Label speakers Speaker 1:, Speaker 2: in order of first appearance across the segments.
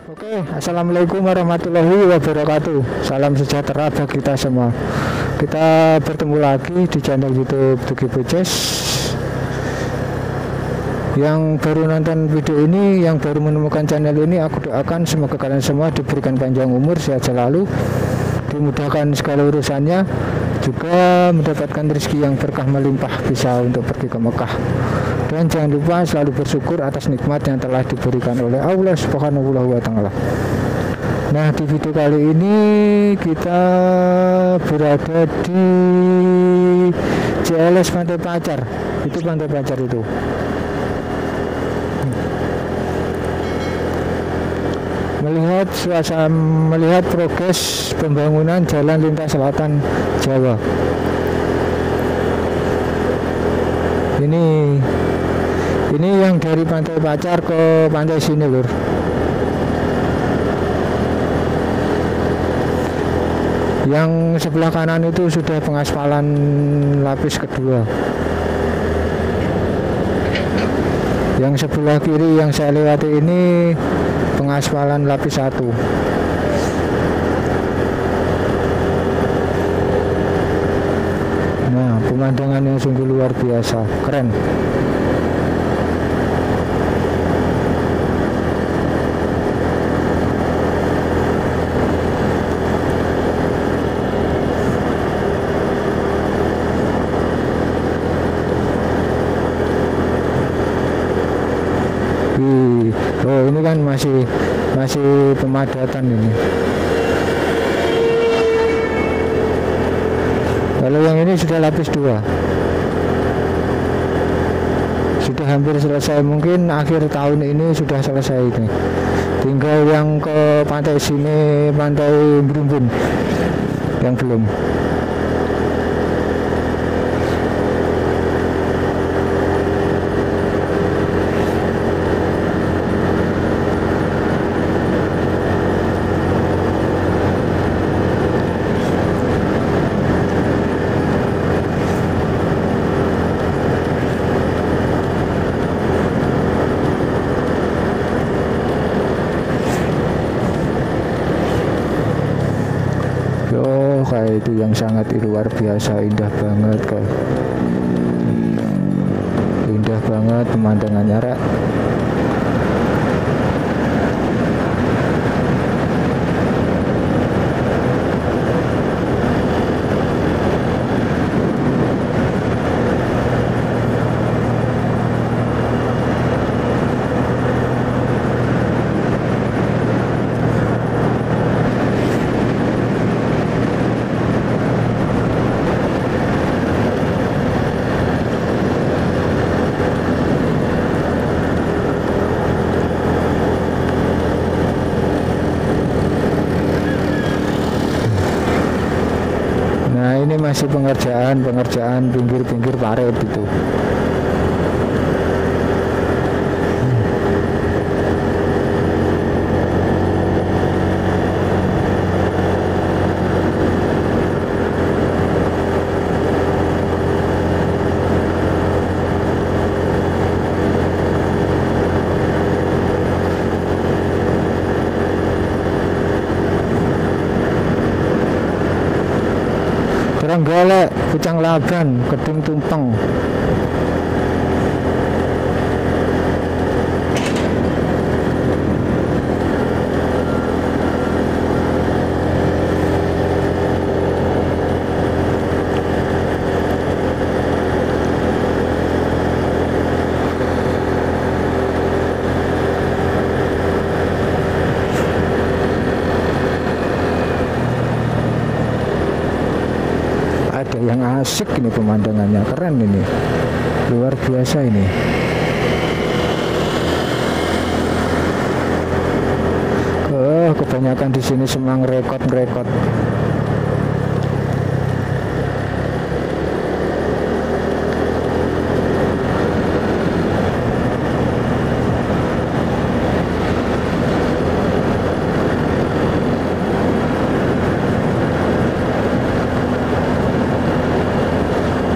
Speaker 1: Oke, assalamualaikum warahmatullahi wabarakatuh. Salam sejahtera bagi kita semua. Kita bertemu lagi di channel YouTube Dugi Puces. Yang baru nonton video ini, yang baru menemukan channel ini, aku doakan semoga kalian semua diberikan panjang umur, sehat selalu, dimudahkan segala urusannya, juga mendapatkan rezeki yang berkah melimpah, bisa untuk pergi ke Mekah. Dan jangan lupa selalu bersyukur atas nikmat yang telah diberikan oleh Allah Subhanahu wa Ta'ala. Nah, di video kali ini kita berada di CLS Pantai Pacar. Itu Pantai Pacar itu. Melihat suasana, melihat progres pembangunan jalan lintas selatan Jawa. Ini yang dari Pantai Pacar ke pantai sini, lur. Yang sebelah kanan itu sudah pengaspalan lapis kedua. Yang sebelah kiri yang saya lewati ini pengaspalan lapis 1. Nah, pemandangannya sungguh luar biasa, keren. Oh, ini kan masih pemadatan ini. Kalau yang ini sudah lapis 2. Sudah hampir selesai, mungkin akhir tahun ini sudah selesai ini. Tinggal yang ke pantai sini, Pantai Berumbun yang belum. Kayak itu yang sangat luar biasa, indah banget, kayak indah banget pemandangannya, Rek. Ini masih pengerjaan pinggir-pinggir parit itu. Trenggalek, Pucang Laban, Kedung Tumpeng. Yang asik ini, pemandangannya keren ini, luar biasa ini. Kebanyakan di sini semang rekod.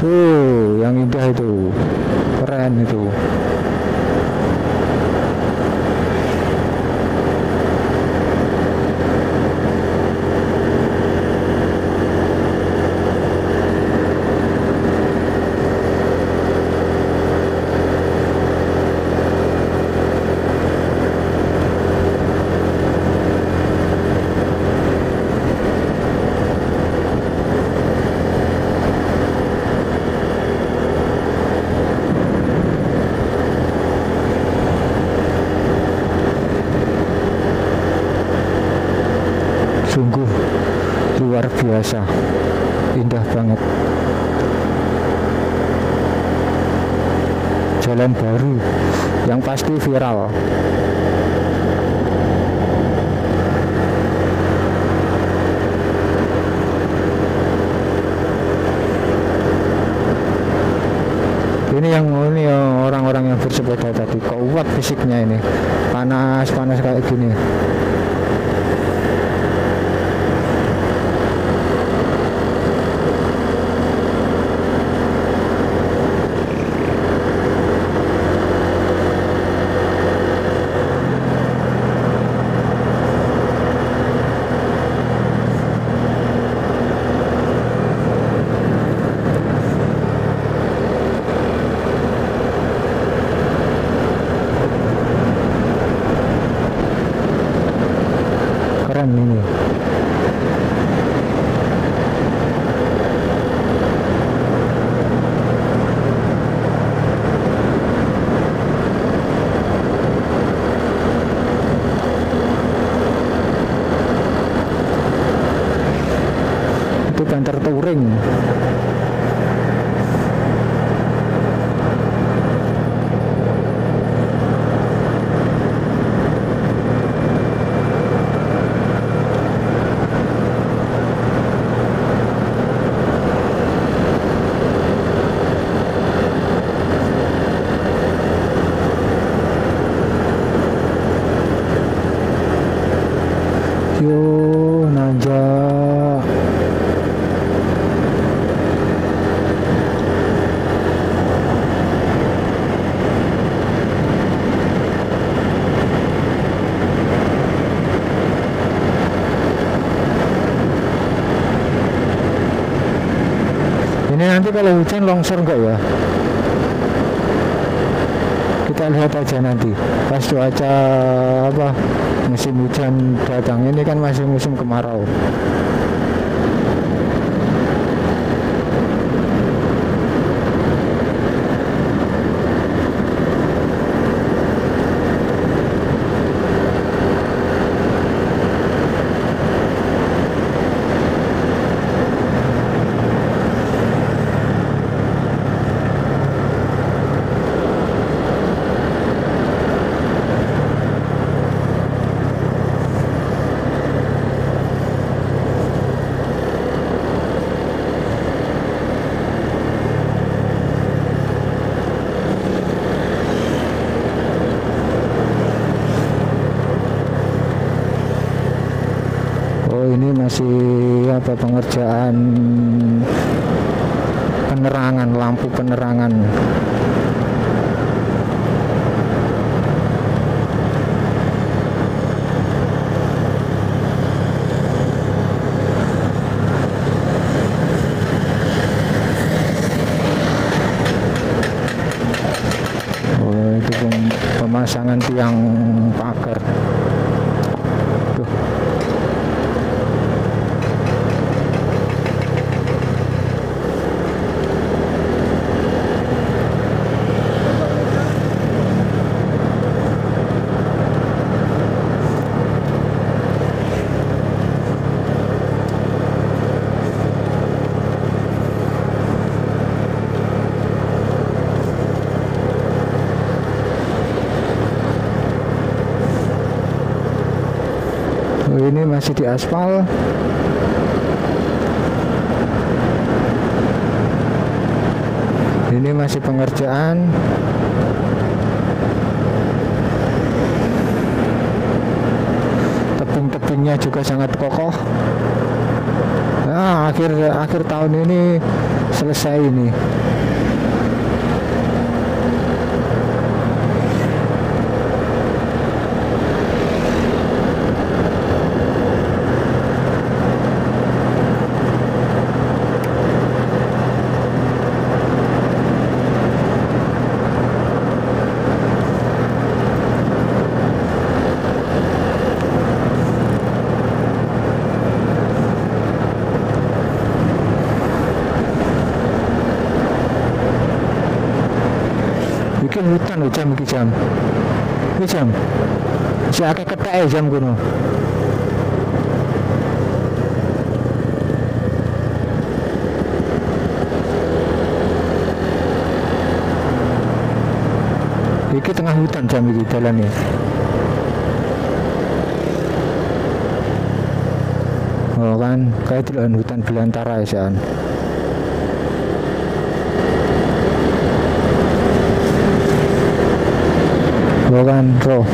Speaker 1: Tuh, yang indah itu, keren itu. Sungguh luar biasa, indah banget. Jalan baru yang pasti viral. Ini orang-orang yang bersepeda tadi kuat fisiknya, ini panas kayak gini. Keren ini. Itu banter touring. Yo nanjak. Ini nanti kalau hujan longsor enggak ya? Kita lihat aja nanti pas cuaca musim hujan datang. Ini kan masih musim kemarau. Ini masih pengerjaan penerangan, lampu penerangan. Itu pemasangan tiang pagar. Tuh. Ini masih di aspal. Ini masih pengerjaan. Tebing-tebingnya juga sangat kokoh. Nah, akhir tahun ini selesai ini. Bikin hutan lho jam iki jam. Iki jam. Si akeh ketheke jam kono. hutan jam iki dalane. Oh kan, kayak delokan hutan belantara ya. Oh kan, bro.